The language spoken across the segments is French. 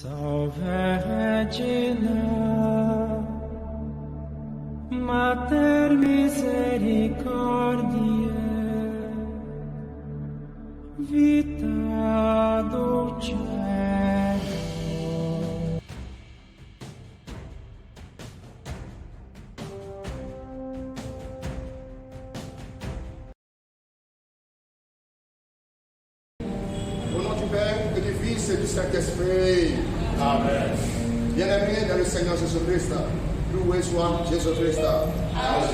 Salve Regina, Mater misericordiae, vita dulcedo. Au nom du Père, et du Fils et du Saint-Esprit. Amen. Bien-aimés dans le Seigneur Jésus-Christ, loué soit Jésus-Christ. Amen.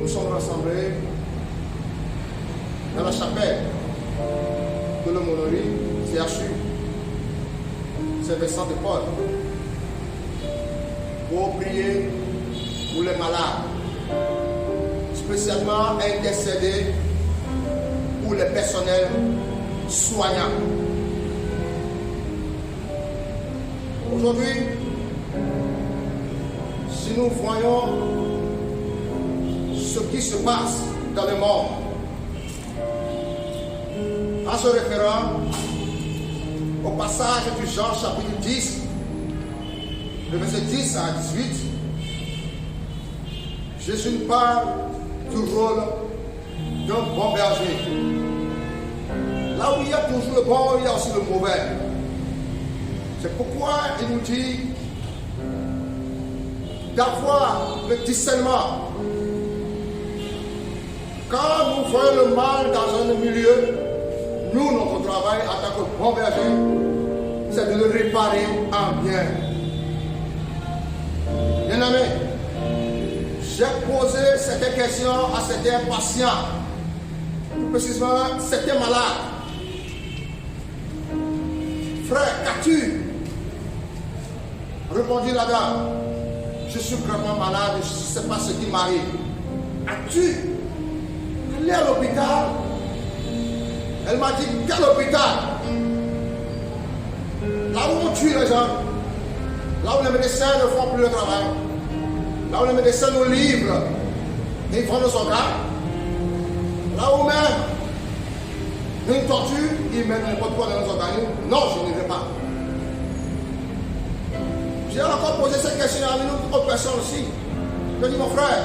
Nous sommes rassemblés dans la chapelle de l'aumônerie CHU, Saint-Vincent de Paul, pour prier pour les malades, spécialement intercéder pour les personnels soignants. Aujourd'hui, si nous voyons ce qui se passe dans le monde, en se référant au passage du Jean chapitre 10, le verset 10 à 18, Jésus nous parle du rôle d'un bon berger. Là où il y a toujours le bon, il y a aussi le mauvais. C'est pourquoi il nous dit d'avoir le discernement. Quand nous voyons le mal dans un milieu, nous, notre travail en tant que bon berger, c'est de le réparer en bien. Bien-aimé, j'ai posé certaines questions à certains patients, plus précisément certains malades. Frère, qu'as-tu? Répondit la dame, je suis vraiment malade, je ne sais pas ce qui m'arrive. As-tu allé à l'hôpital? Elle m'a dit, quel hôpital? Là où on tue les gens, là où les médecins ne font plus le travail, là où les médecins nous livrent et ils font nos organes, là où même une torture, ils mettent n'importe quoi dans nos organes. Non, je n'irai pas. J'ai encore posé cette question à une autre personne aussi. Je lui ai dit, mon frère,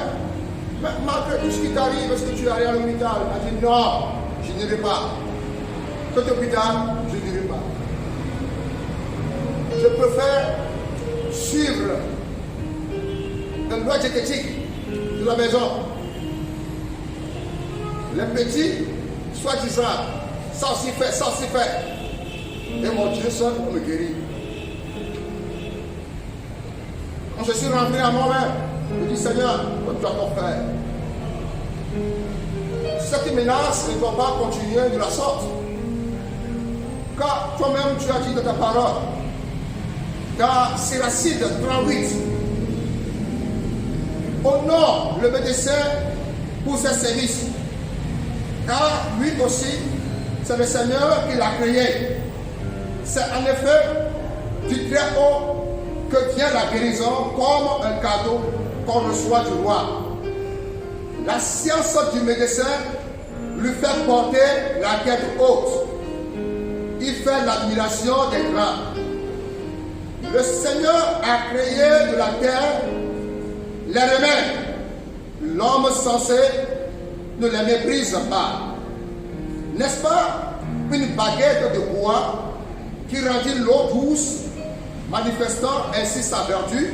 malgré tout ce qui t'arrive, est-ce que tu es allé à l'hôpital? Il m'a dit, non, je n'irai pas. Cet hôpital, je n'irai pas. Je préfère suivre une loi diététique de la maison. Les petits, soi-disant, ça aussi fait, ça aussi fait. Et mon Dieu seul me guérit. Quand je suis rentré à moi-même, je dis, Seigneur, que tu as ton faire? Cette menace ne doit pas continuer de la sorte. Car toi-même, tu as dit dans ta parole, dans Siracide 38, honore le médecin pour ses services. Car lui aussi, c'est le Seigneur qui l'a créé. C'est en effet du très haut que vient la guérison comme un cadeau qu'on reçoit du roi. La science du médecin lui fait porter la tête haute. Il fait l'admiration des grands. Le Seigneur a créé de la terre les remèdes. L'homme censé ne les méprise pas. N'est-ce pas une baguette de bois qui rendit l'eau douce, manifestant ainsi sa vertu?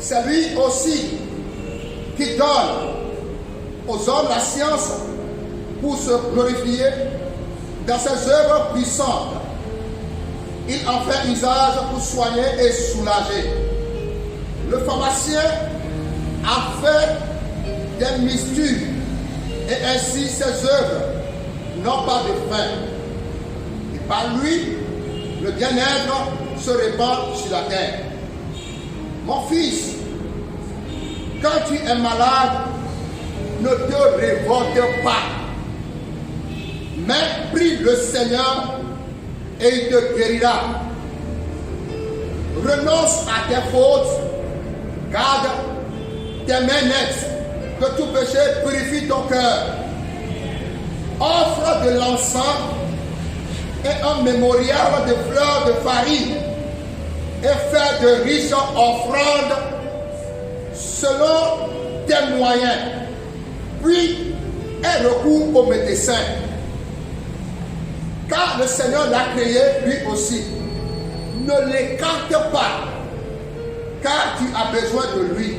C'est lui aussi qui donne aux hommes la science pour se glorifier dans ses œuvres puissantes. Il en fait usage pour soigner et soulager. Le pharmacien a fait des mixtures et ainsi ses œuvres n'ont pas de fin. Et par lui, le bien-être se répand sur la terre. Mon fils, quand tu es malade, ne te révolte pas, mais prie le Seigneur et il te guérira. Renonce à tes fautes, garde tes mains nettes, que tout péché purifie ton cœur. Offre de l'encens et un mémorial de fleurs de farine et fait de riches offrandes selon tes moyens. Puis, aie recours au médecin, car le Seigneur l'a créé lui aussi. Ne l'écarte pas, car tu as besoin de lui.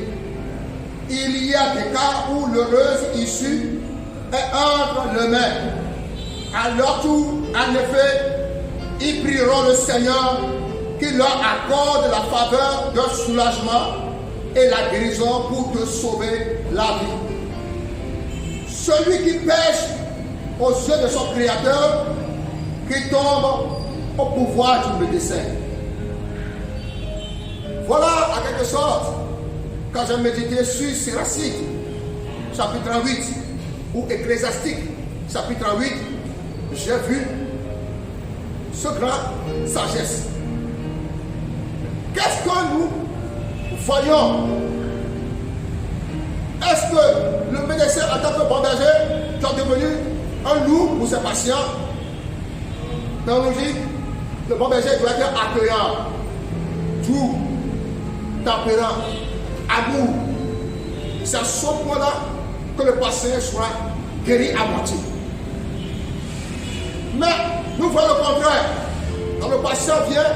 Il y a des cas où l'heureuse issue est entre les mains. À leur tour, en effet, ils prieront le Seigneur qui leur accorde la faveur d'un soulagement et la guérison pour te sauver la vie. Celui qui pêche aux yeux de son Créateur, qui tombe au pouvoir du médecin. Voilà, en quelque sorte, quand j'ai médité sur Siracide, chapitre 8, ou Ecclésiastique, chapitre 8, j'ai vu ce grand sagesse. Qu'est-ce que nous voyons? Est-ce que le médecin, en tant que bon berger, est devenu un loup pour ses patients? Non, on nous dit, le bon berger doit être accueillant, doux, tempérant, amour. C'est à ce point-là que le patient soit guéri à moitié. Mais nous voyons le contraire. Quand le patient vient,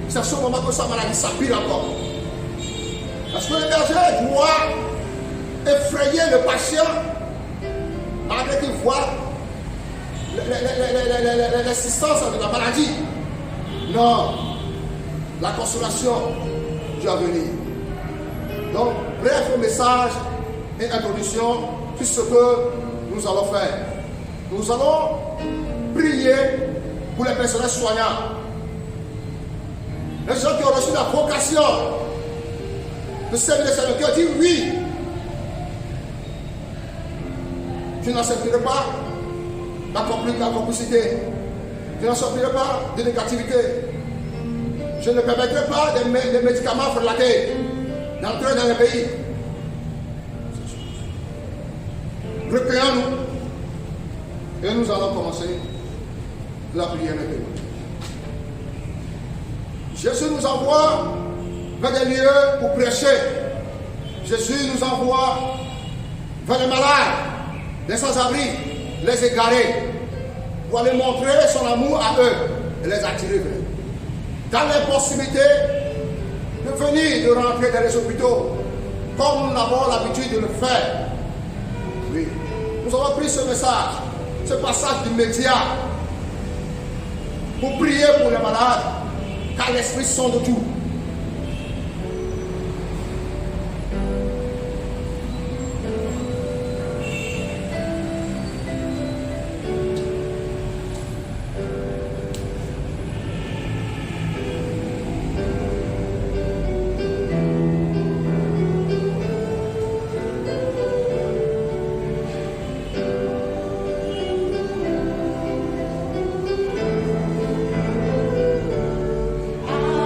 c'est à ce moment que sa maladie s'empire encore. Parce que le berger doit effrayer le patient malgré qu'il voit l'assistance de la maladie. Non, la consolation doit venir. Donc, bref message et introduction sur ce que nous allons faire. Nous allons prier pour les personnels soignants. Les gens qui ont reçu la vocation de servir le Seigneur, qui ont dit oui. Je n'accepterai pas la complicité. Je n'accepterai pas de négativité. Je ne permettrai pas des médicaments frelatés d'entrer dans le pays. Recueillons-nous et nous allons commencer la prière maintenant. Jésus nous envoie vers des lieux pour prêcher. Jésus nous envoie vers les malades, les sans-abri, les égarés, pour aller montrer son amour à eux et les attirer vers eux. Dans l'impossibilité de venir, de rentrer dans les hôpitaux, comme nous avons l'habitude de le faire. Oui. Nous avons pris ce message, ce passage immédiat, pour prier pour les malades, car l'Esprit sonde tout. Amen.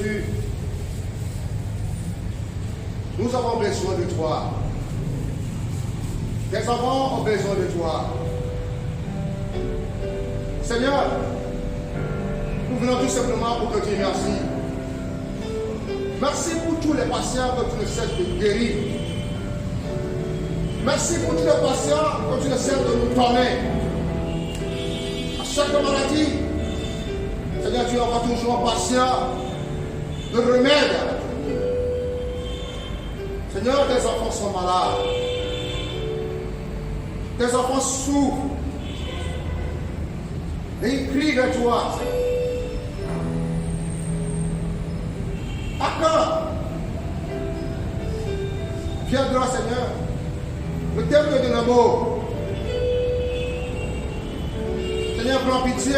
Jésus, nous avons besoin de toi. Tes enfants ont besoin de toi. Seigneur, nous venons tout simplement pour te dire merci. Merci pour tous les patients que tu ne cesses de guérir. Merci pour tous les patients que tu ne cesses de nous donner. À chaque maladie, Seigneur, tu envoies toujours un patient de remède. Seigneur, tes enfants sont malades. Tes enfants souffrent. Et ils crient vers toi. À quand viendra, Seigneur, le terme de l'amour. Seigneur, prends pitié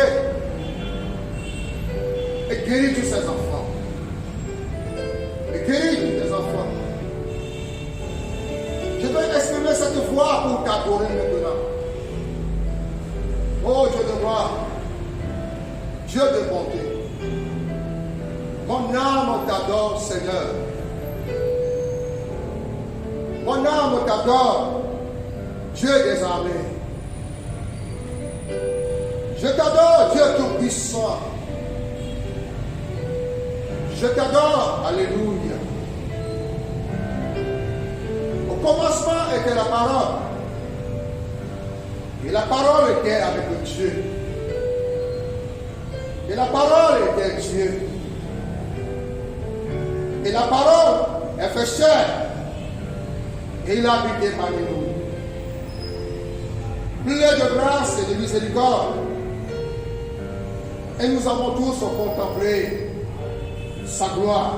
et guéris tous ces enfants. Et guéris tous tes enfants. Je vais exprimer cette voix pour t'adorer maintenant. Oh Dieu de gloire, Dieu de bonté. Mon âme t'adore, Seigneur. Mon âme t'adore, Dieu des armées. Je t'adore, Dieu tout-puissant. Je t'adore, alléluia. Au commencement était la parole. Et la parole était avec Dieu. Et la parole était Dieu. Et la parole est fait chair. Et il a habité parmi nous. Plein de grâce et de miséricorde. Et nous avons tous contemplé sa gloire.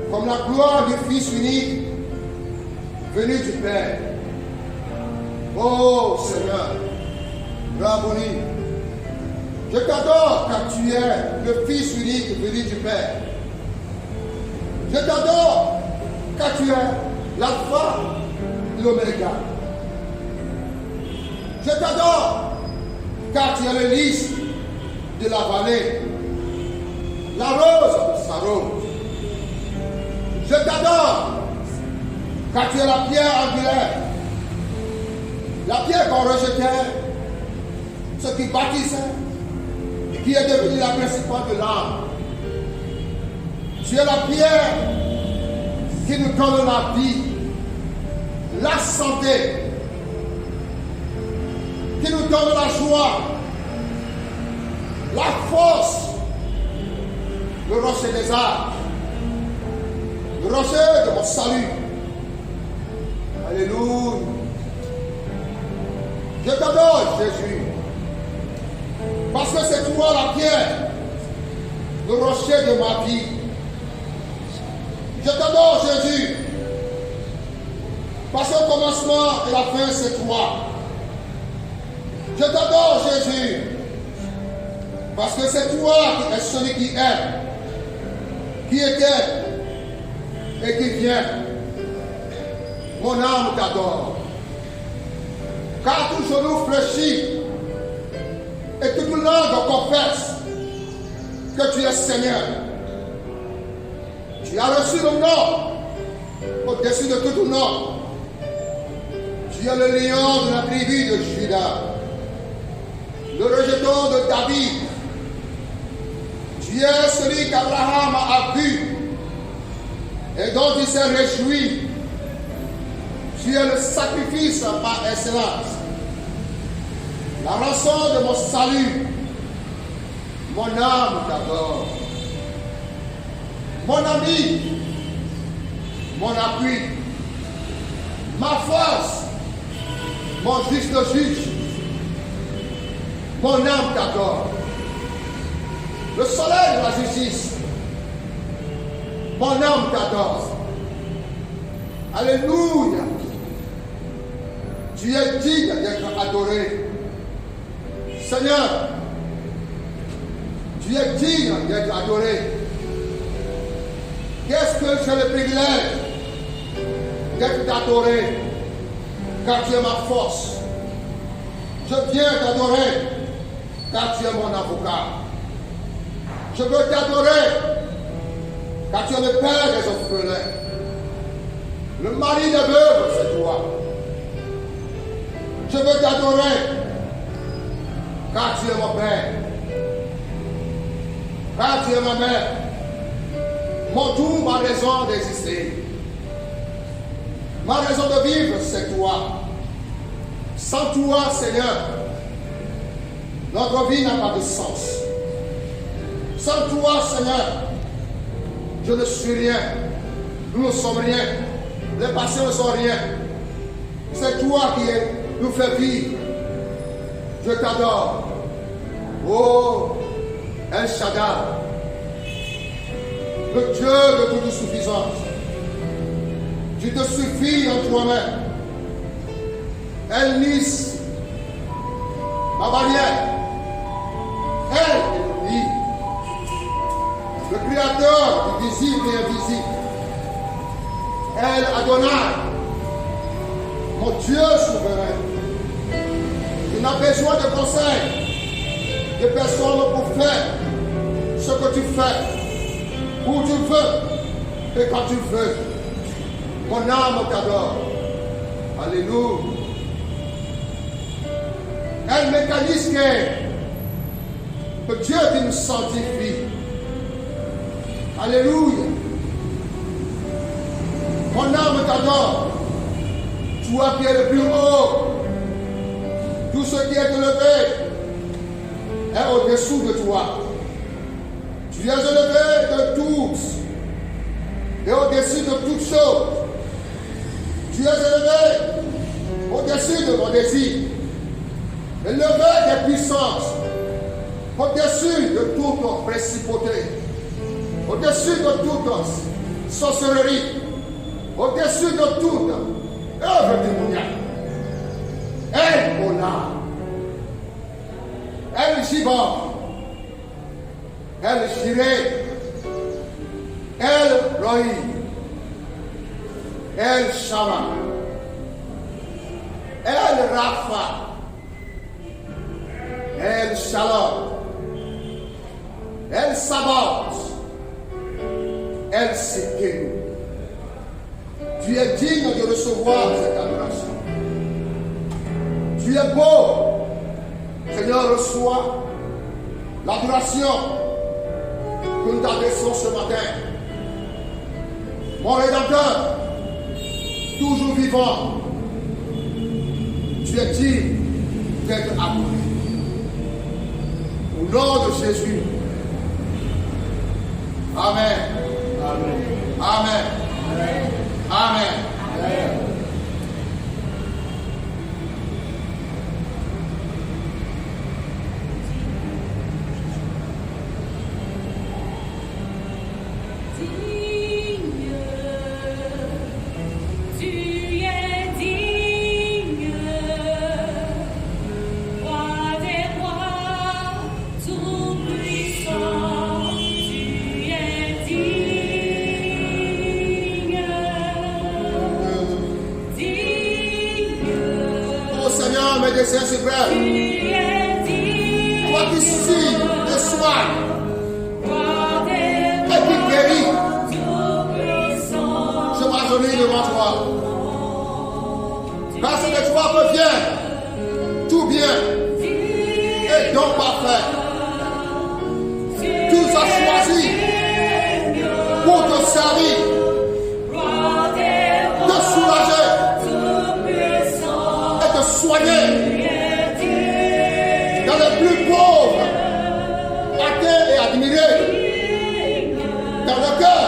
Comme la gloire du Fils unique venu du Père. Oh Seigneur, Rabboni, je t'adore car tu es le Fils unique venu du Père. Je t'adore car tu es l'alpha et l'oméga. Je t'adore car tu es le lys de la vallée, la rose de sa rose. Je t'adore car tu es la pierre angulaire. La pierre qu'on rejetait, ce qui bâtissait, et qui est devenue la principale de l'âme. Tu es la pierre qui nous donne la vie, la santé, qui nous donne la joie, la force, le rocher des arbres, le rocher de mon salut. Alléluia. Je t'adore, Jésus, parce que c'est toi la pierre, le rocher de ma vie. Je t'adore, Jésus, parce que le commencement et la fin, c'est toi. Je t'adore, Jésus, parce que c'est toi qui es celui qui est, qui était et qui vient. Mon âme t'adore. Car tout genou fléchit et toute langue confesse que tu es Seigneur. Tu as reçu le nom au-dessus de tout nom. Tu es le lion de la tribu de Juda, le rejeton de David. Tu es celui qu'Abraham a vu et dont il s'est réjoui. Tu es le sacrifice par excellence, la rançon de mon salut. Mon âme t'adore. Mon ami, mon appui, ma force, mon juste juge. Mon âme t'adore. Le soleil de la justice. Mon âme t'adore. Alléluia. Tu es digne d'être adoré. Seigneur, tu es digne d'être adoré. Qu'est-ce que j'ai le privilège d'être adoré, car tu es ma force. Je viens t'adorer, car tu es mon avocat. Je veux t'adorer, Car tu es le père des orphelins. Le mari des veuves, c'est toi. Je veux t'adorer, car tu es mon père. Car tu es ma mère. Mon tout, ma raison d'exister. Ma raison de vivre, c'est toi. Sans toi, Seigneur, notre vie n'a pas de sens. Sans toi, Seigneur, je ne suis rien. Nous ne sommes rien. Les passés ne sont rien. C'est toi qui nous fais vivre. Je t'adore. Oh, El Shaddai, le Dieu de toute suffisance. Tu te suffis en toi-même. El Nis, ma barrière. Elle, lui, le Créateur du visible et invisible. El Adonai, mon Dieu souverain. Tu n'as besoin de conseils de personne pour faire ce que tu fais, où tu veux et quand tu veux. Mon âme t'adore. Alléluia. El mécanisme que Dieu qui nous sanctifie. Alléluia. Mon âme t'adore. Toi qui es le plus haut. Tout ce qui est élevé est au-dessous de toi. Tu es élevé de tous et au-dessus de toutes choses. Tu es élevé au-dessus de mon désir, élevé des puissances, au-dessus de toute principauté, au-dessus de toute sorcellerie, au-dessus de toute œuvre démoniaque. El Ola, El Shibor, El Shireh, El Roi, El Shama, El Rafa, El Shalom, El Sabaoth, El Sekenu. Tu es digne de recevoir cette adoration. Tu es beau. Seigneur, reçois l'adoration que nous t'adressons ce matin. Mon Rédempteur, toujours vivant, tu es digne d'être adoré. Au nom de Jésus. Amen. Amen. Amen. Amen. Amen. Amen. Saint suprême, toi qui signes le soir et qui guéris, je m'agenouille devant toi. Parce que toi me vient tout bien et donc parfait. Tu as choisi pour te servir, te soulager et te soigner. Dans les plus pauvres, atteints et admirés, dans le cœur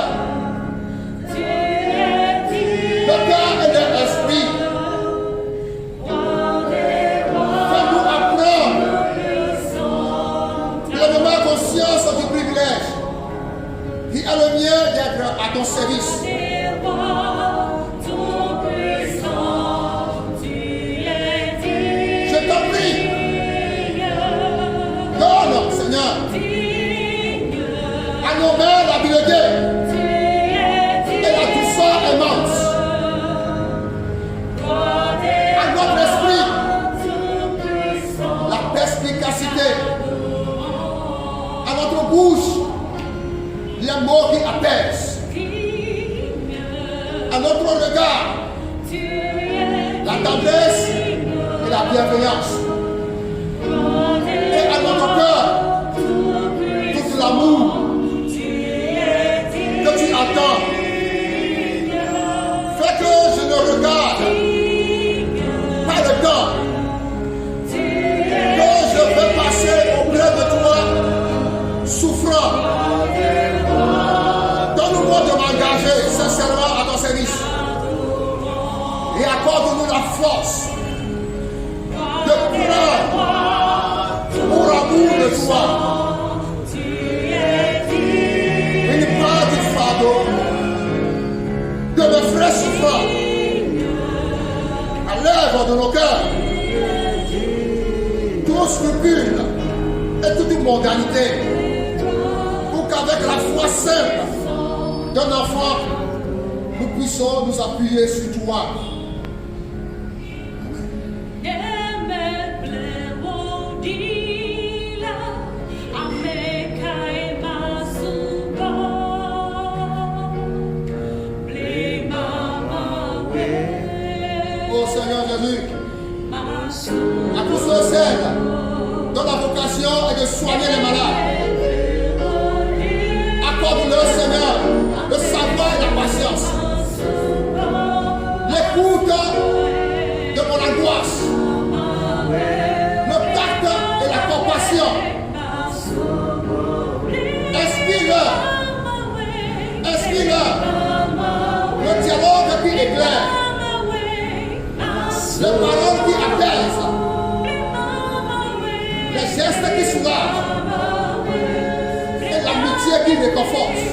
et de l'esprit. Fais-nous apprendre pleinement conscience du privilège qui est le mien d'être à ton service. Je t'en prie. Donne, Seigneur, à nos mains l'habileté et la douceur aimante, à notre esprit la perspicacité, à notre bouche les mots qui apaisent. à notre regard la tendresse et la bienveillance. Et à notre cœur, tout l'amour que tu attends. Fais que je ne regarde pas le temps que je vais passer auprès de toi souffrant. Donne-moi de m'engager sincèrement à ton service. Et accorde-nous la force de prendre pour amour de toi une part du fardeau de mes frères souffrants à l'œuvre de nos cœurs, tout scrupule et toute mondanité, pour qu'avec la foi simple d'un enfant, nous puissions nous appuyer sur toi. À tous ceux et celles dont la vocation est de soigner les malades, accorde-leur, Seigneur, le savoir et la patience, l'écoute de mon angoisse, le tact et la compassion. Inspire-leur le dialogue qui éclaire, les paroles qui apaisent, les gestes qui soulagent et l'amitié qui réconforte.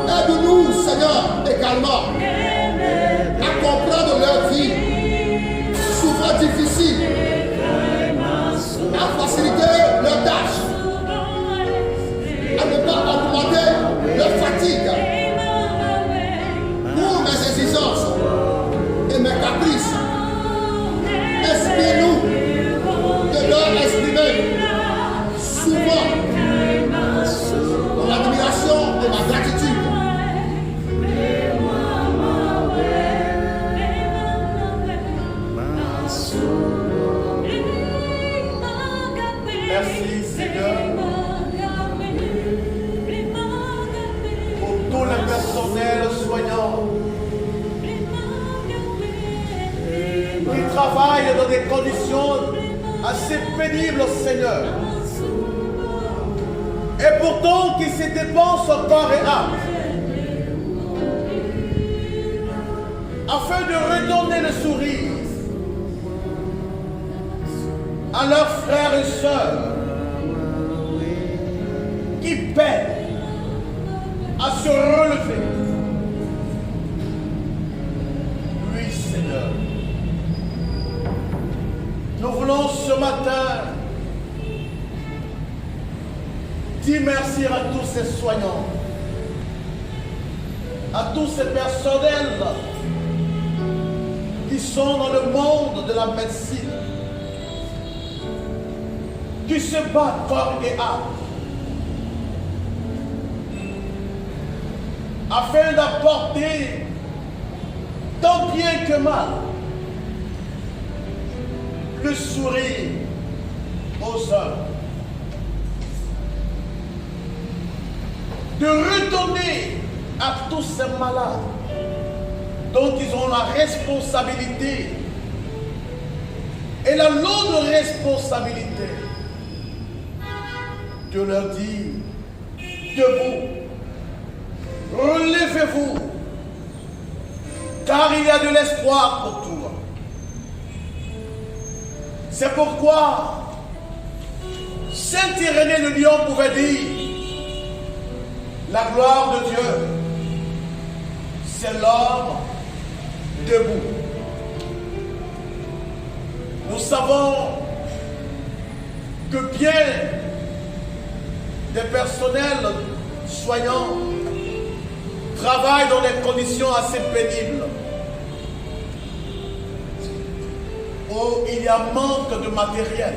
Aide-nous, Seigneur, également à comprendre leur vie, souvent difficile, à faciliter leurs tâches, à ne pas augmenter leur fatigue pour mes exigences et mes caprices. Inspire-nous de leur exprimer souvent mon admiration et ma gratitude. Merci Seigneur pour tout le personnel soignant qui travaille dans des conditions assez pénibles, Seigneur, et pourtant qui se dépensent corps et âme afin de redonner le sourire à leurs frères et sœurs qui peinent à se relever. Oui, Seigneur, nous voulons ce matin dire merci à tous ces soignants, à tous ces personnels qui sont dans le monde de la médecine, qui se battent corps et âme afin d'apporter tant bien que mal le sourire aux hommes, de redonner à tous ces malades dont ils ont la responsabilité et la lourde responsabilité de leur dire: debout, relevez-vous, car il y a de l'espoir pour toi. C'est pourquoi Saint Irénée de Lyon pouvait dire: la gloire de Dieu, c'est l'homme debout. Nous savons que bien des personnels soignants travaillent dans des conditions assez pénibles, où il y a manque de matériel.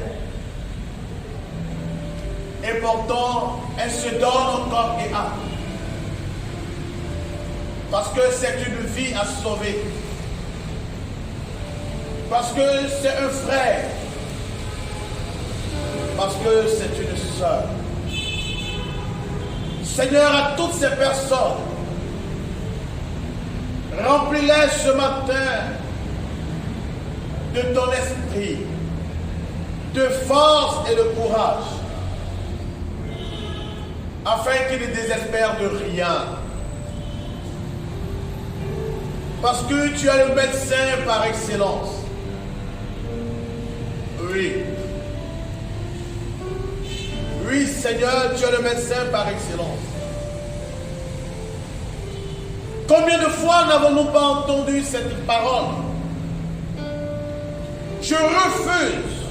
Et pourtant, elles se donnent encore et âme. Parce que c'est une vie à sauver. Parce que c'est un frère. Parce que c'est une sœur. Seigneur, à toutes ces personnes, remplis-les ce matin de ton esprit, de force et de courage, afin qu'ils ne désespèrent de rien. Parce que tu es le médecin par excellence. Oui. Oui, Seigneur, tu es le médecin par excellence. Combien de fois n'avons-nous pas entendu cette parole? Je refuse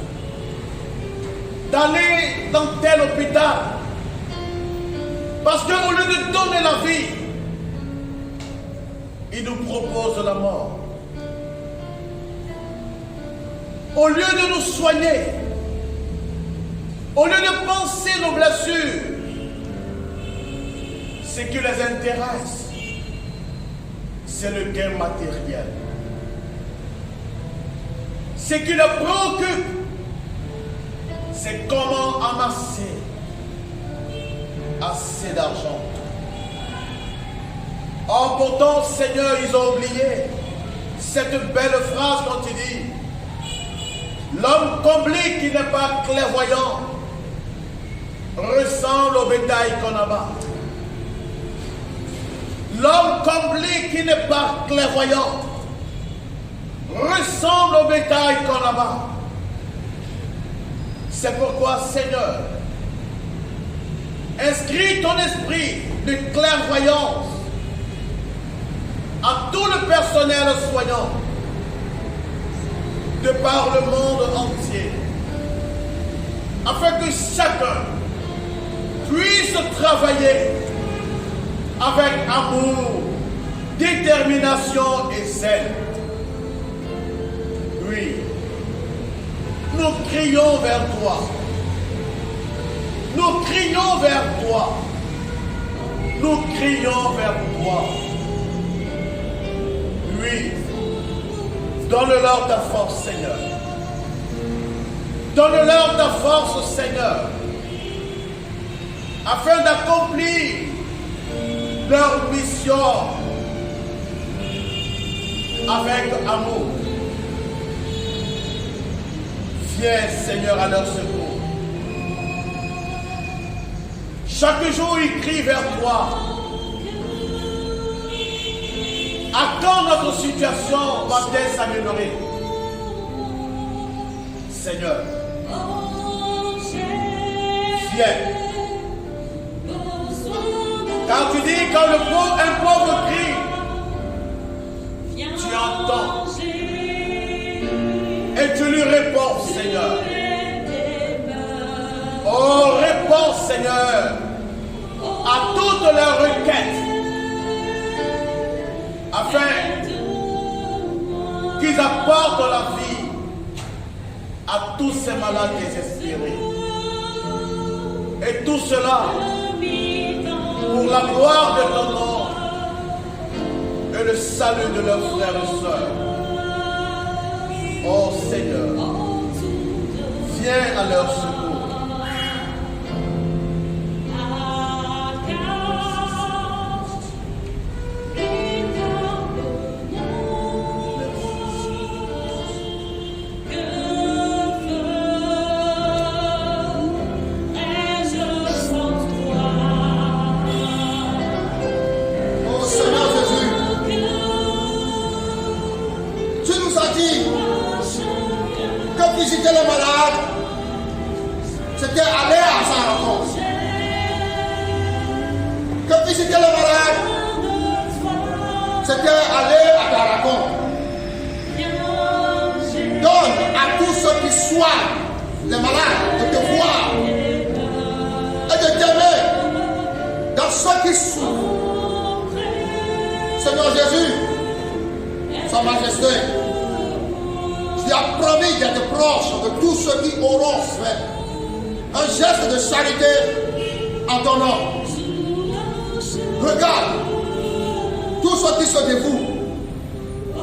d'aller dans tel hôpital. Parce qu'au lieu de donner la vie, il nous propose la mort. Au lieu de nous soigner, au lieu de penser nos blessures, ce qui les intéresse, c'est le gain matériel. Ce qui les préoccupe, c'est comment amasser assez d'argent. Or pourtant, Seigneur, ils ont oublié cette belle phrase quand tu dis: l'homme comblé qui n'est pas clairvoyant ressemble au bétail qu'on abat. L'homme comblé qui n'est pas clairvoyant ressemble au bétail qu'on abat. C'est pourquoi, Seigneur, inscris ton esprit de clairvoyance à tout le personnel soignant de par le monde entier, afin que chacun puisse travailler avec amour, détermination et zèle. Oui, nous crions vers toi. Nous crions vers toi. Nous crions vers toi. Oui, donne-leur ta force, Seigneur. Donne-leur ta force, Seigneur, afin d'accomplir leur mission avec amour. Viens, Seigneur, à leur secours. Chaque jour, ils crient vers toi. À quand notre situation va-t-elle s'améliorer? Seigneur, viens. Car tu dis, quand un pauvre crie, tu entends. Et tu lui réponds, Seigneur. Oh, réponds, Seigneur, à toutes leurs requêtes, afin qu'ils apportent la vie à tous ces malades désespérés. Et tout cela pour la gloire de ton nom et le salut de leurs frères et sœurs. Oh Seigneur, viens à leur secours. Visiter les malades, c'était aller à sa rencontre. Que visiter les malades, c'était aller à ta rencontre. Donne à tous ceux qui soignent les malades de te voir et de t'aimer dans ceux qui souffrent. Seigneur Jésus, Sa Majesté, tu as promis d'être proche de tous ceux qui auront fait un geste de charité en ton nom. Regarde tous tous ceux qui se dévouent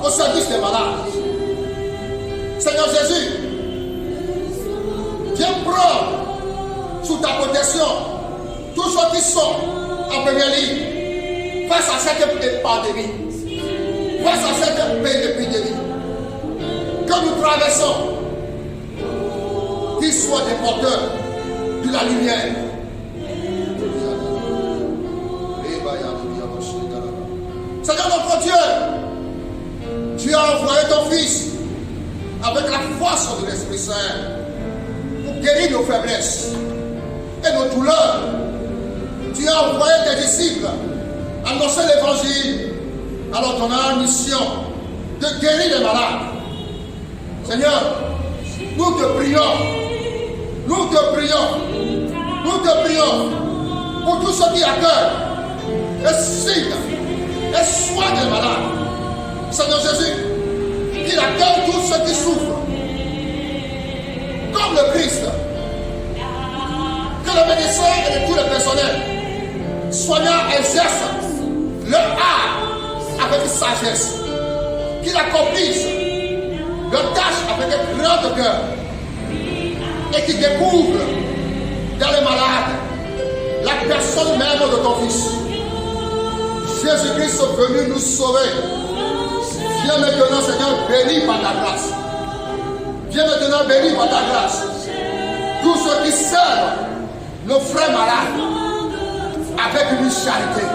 au service des malades. Seigneur Jésus, viens prendre sous ta protection tous ceux qui sont en première ligne face à cette pandémie, face à cette épidémie que nous traversons, qu'ils soient des porteurs de la lumière. Seigneur notre Dieu, tu as envoyé ton Fils avec la force de l'Esprit Saint pour guérir nos faiblesses et nos douleurs. Tu as envoyé tes disciples annoncer l'évangile. Alors on a une mission de guérir les malades. Seigneur, nous te prions, nous te prions, nous te prions pour tous ceux qui accueillent et signent et soignent les malades. Seigneur Jésus, qu'il accueille tous ceux qui souffrent, comme le Christ. Que le médecin et tout le personnel soignant exercent leur art avec sagesse. Qu'ils accomplissent leur tâche avec un grand cœur. Et qu'ils découvrent dans les malades la personne même de ton Fils. Jésus-Christ est venu nous sauver. Viens maintenant, Seigneur, béni par ta grâce. Viens maintenant, béni par ta grâce. Tous ceux qui servent nos frères malades avec une charité.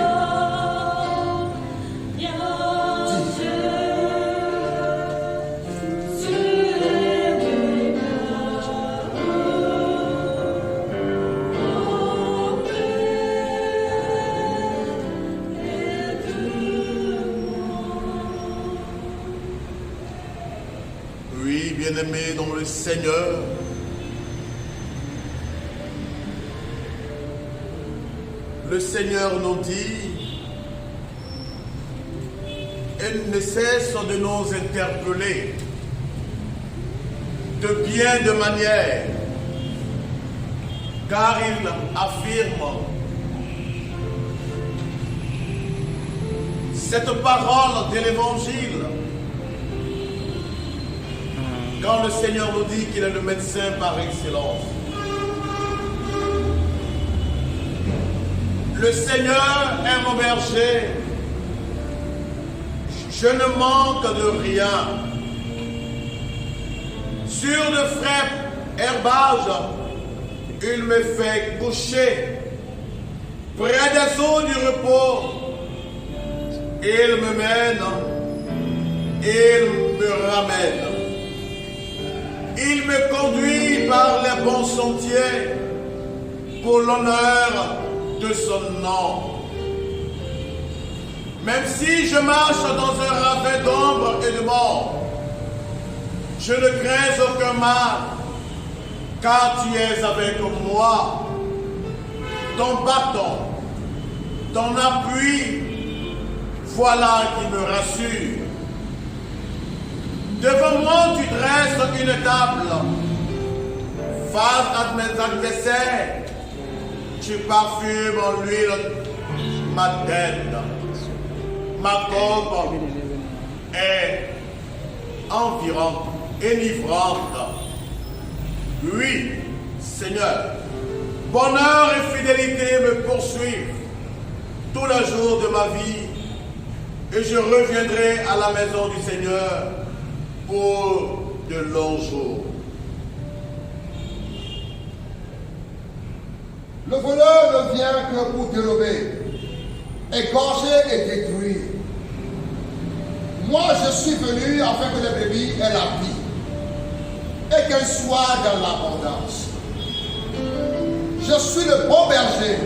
Oui, bien-aimés dans le Seigneur, le Seigneur nous dit, il ne cesse de nous interpeller de bien de manière, car il affirme cette parole de l'Évangile. Quand le Seigneur nous dit qu'il est le médecin par excellence, le Seigneur est mon berger, je ne manque de rien. Sur de frais herbages, il me fait coucher près des eaux du repos. Il me mène, il me ramène. Il me conduit par les bons sentiers pour l'honneur de son nom. Même si je marche dans un ravin d'ombre et de mort, je ne crains aucun mal, car tu es avec moi. Ton bâton, ton appui, voilà qui me rassure. Devant moi, tu dresses une table. Face à mes adversaires, tu parfumes en l'huile ma tête. Ma coupe est enivrante. Oui, Seigneur, bonheur et fidélité me poursuivent tous les jours de ma vie, et je reviendrai à la maison du Seigneur pour de longs jours. Le voleur ne vient que pour dérober, égorger et détruire. Moi, je suis venu afin que les brebis aient la vie et qu'elles soient dans l'abondance. Je suis le bon berger.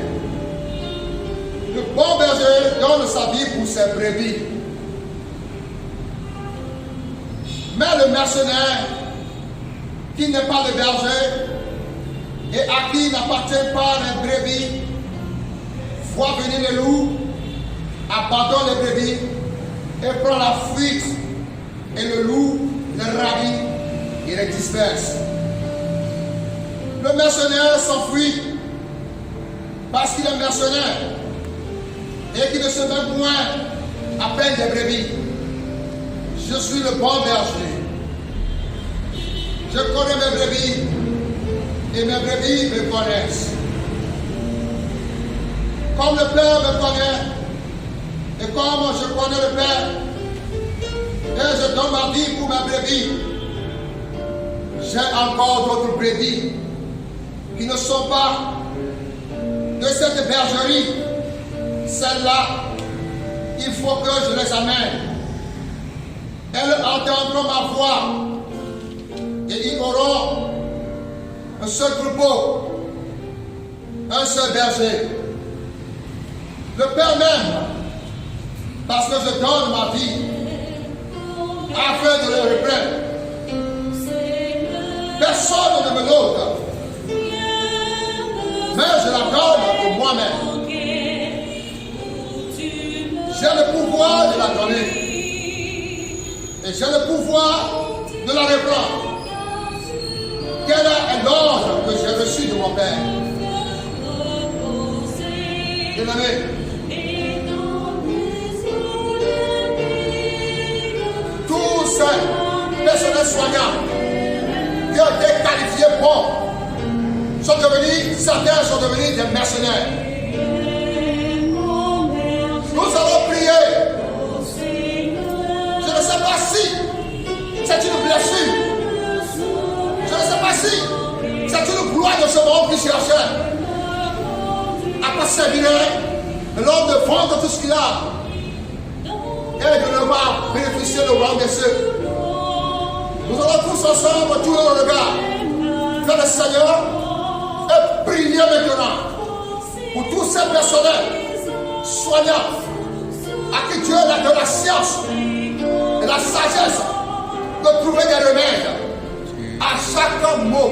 Le bon berger donne sa vie pour ses brebis. Mais le mercenaire, qui n'est pas le berger et à qui n'appartient pas les brebis, voit venir les loups, abandonne les brebis et prend la fuite. Et le loup les ravit et les disperse. Le mercenaire s'enfuit parce qu'il est mercenaire et qu'il ne se met point appelle des brebis. Je suis le bon berger. Je connais mes brebis et mes brebis me connaissent. Comme le Père me connaît et comme je connais le Père, et je donne ma vie pour mes brebis, j'ai encore d'autres brebis qui ne sont pas de cette bergerie. Celles-là, il faut que je les amène. Elles entendront ma voix et ils auront un seul troupeau, un seul berger. Le Père m'aime parce que je donne ma vie afin de le reprendre. Personne ne me l'ôte, mais je la donne de moi-même. J'ai le pouvoir de la donner et j'ai le pouvoir de la reprendre. Quel est l'ordre que j'ai reçu de mon Père? Bien-aimé, tous ces personnels soignants qui ont été qualifiés bons sont devenus, certains sont devenus des mercenaires. Nous allons prier. Je ne sais pas si c'est une blessure. Je ne sais pas si c'est une gloire de ce monde qui cherchait. À quoi servirait l'homme de vendre tout ce qu'il a et de ne pas bénéficier du royaume des cieux? Nous allons tous ensemble tourner le regard vers le Seigneur et prier maintenant pour tous ces personnels soignants à qui Dieu a donné la science et la sagesse de trouver des remèdes à chaque mot.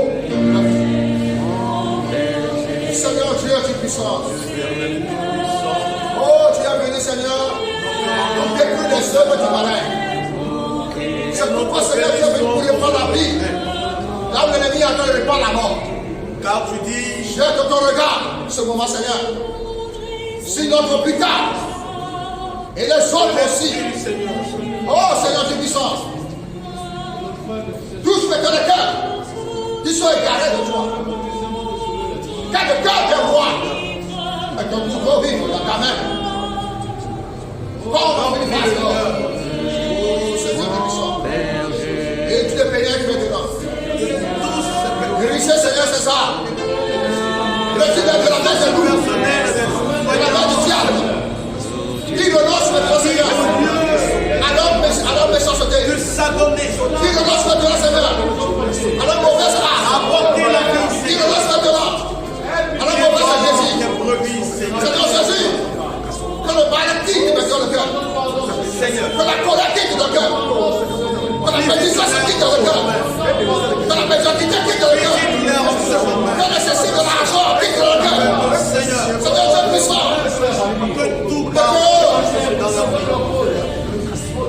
Seigneur Dieu, tu es puissant. Oh, tu es venu, Seigneur, pour détruire les œuvres du malin. C'est pourquoi, Seigneur, tu es venu pour répandre la vie. Là où l'ennemi a de répandre la mort. Car tu dis, jette ton regard ce moment, Seigneur, sur notre hôpital et les autres aussi. Oh, Seigneur, tu es puissant. Touche maintenant les cœurs qui sont égarés de toi. Car le cœur des rois est un couteau vif dans ta main. Comme une vache d'or. Oh, Seigneur, tu es puissant. Et tu te pénètres maintenant. Guérissez, Seigneur, c'est ça. Retirez de la main de loup, de la main du diable. Il renonce maintenant, Seigneur, à leur méchanceté. Il renonce maintenant, Seigneur, à leur mauvaise art. Il renonce maintenant à leur mauvaise désir. Seigneur Jésus, que le mal quitte maintenant le cœur. Que la colère quitte le cœur. Que la médisance quitte le cœur. Que la médiocrité quitte le cœur. Que nécessite de l'argent quitte le cœur. Seigneur Dieu puissant. que tout passe dans leur vie.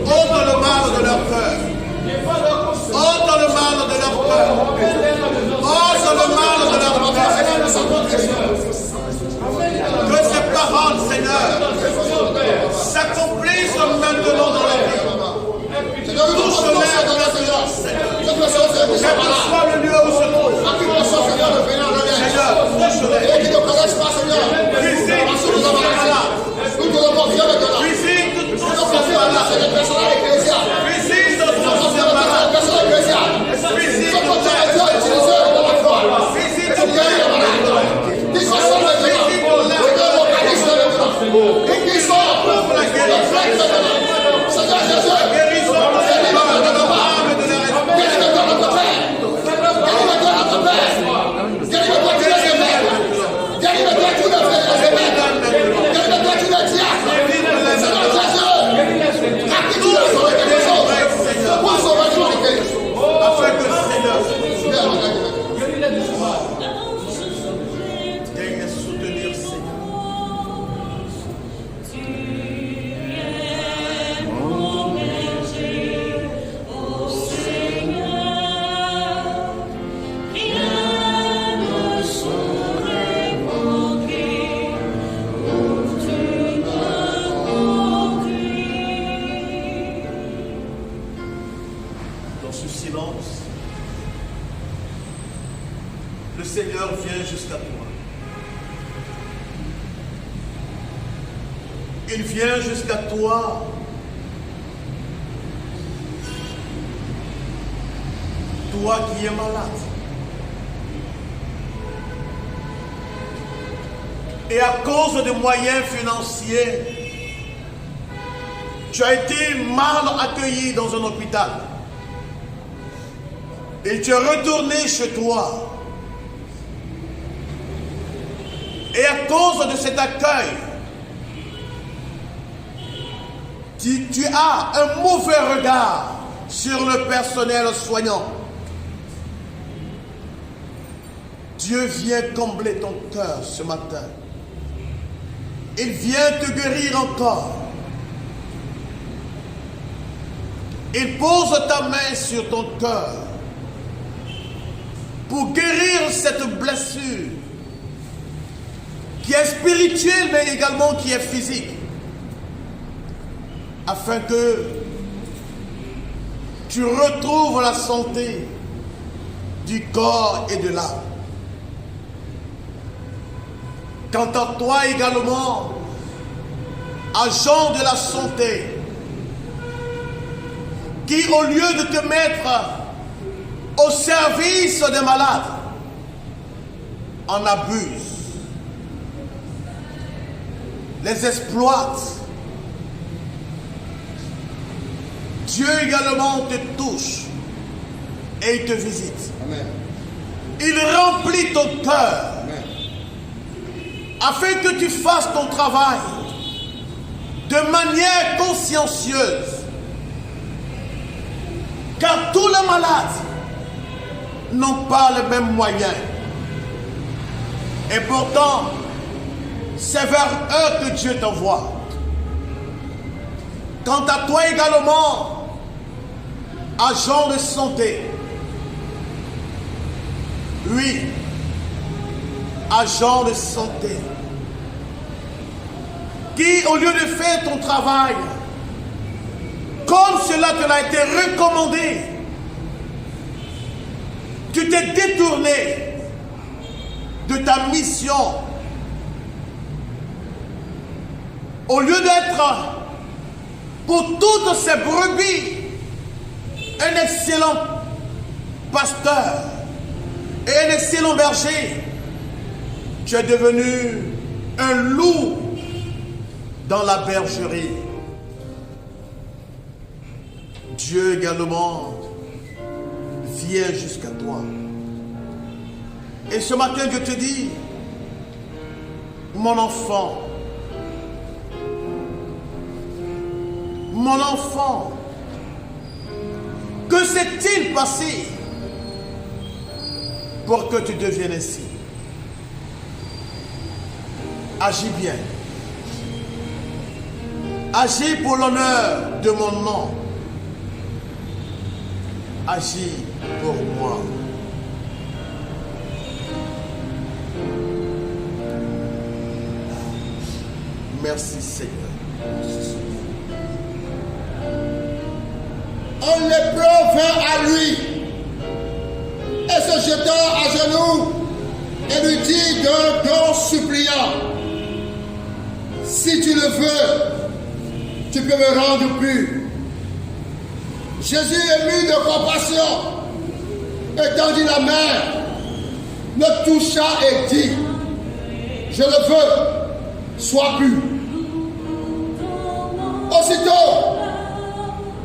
Ôte le mal de leur cœur. Ôte le mal de leur cœur. le Seigneur vient jusqu'à toi. Il vient jusqu'à toi. Toi qui es malade. Et à cause de moyens financiers, tu as été mal accueilli dans un hôpital. Et tu es retourné chez toi. Et à cause de cet accueil, tu as un mauvais regard sur le personnel soignant. Dieu vient combler ton cœur ce matin. Il vient te guérir encore. Il pose ta main sur ton cœur pour guérir cette blessure qui est spirituelle mais également qui est physique, afin que tu retrouves la santé du corps et de l'âme. Quant à toi également, agent de la santé, qui au lieu de te mettre au service des malades, en abuse, les exploite. Dieu également te touche et il te visite. Amen. Il remplit ton cœur. Amen. Afin que tu fasses ton travail de manière consciencieuse. Car tous les malades n'ont pas les mêmes moyens. Et pourtant, c'est vers eux que Dieu t'envoie. Quant à toi également, agent de santé, oui, agent de santé, qui au lieu de faire ton travail comme cela te l'a été recommandé, tu t'es détourné de ta mission. Au lieu d'être pour toutes ces brebis un excellent pasteur et un excellent berger, tu es devenu un loup dans la bergerie. Dieu également vient jusqu'à toi. Et ce matin, je te dis, mon enfant, que s'est-il passé pour que tu deviennes ainsi? Agis bien. Agis pour l'honneur de mon nom. Agis pour moi. Merci Seigneur. On l'épreuve vint à lui et se jetant à genoux et lui dit d'un ton suppliant: si tu le veux, tu peux me rendre pur. Jésus, ému de compassion, étendit la main, le toucha et dit: je le veux, sois pur. Aussitôt,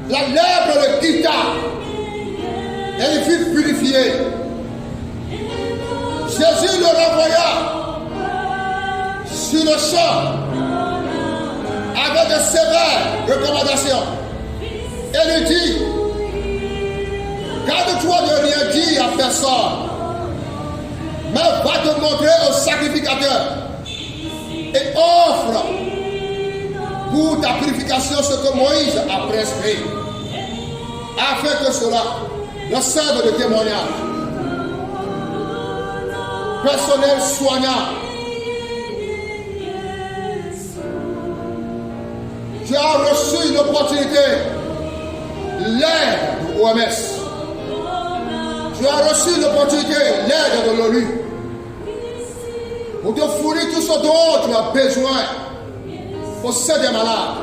la lèpre le quitta et il fut purifié. Jésus le renvoya sur le champ avec de sévères recommandations et lui dit: garde-toi de rien dire à personne, mais va te montrer au sacrificateur et offre pour ta purification ce que Moïse a prescrit, afin que cela ne serve de témoignage. Personnel soignant, tu as reçu une opportunité, l'aide de OMS. Tu as reçu l'opportunité, l'aide de l'ONU, pour te fournir tout ce dont tu as besoin pour s'aider malade.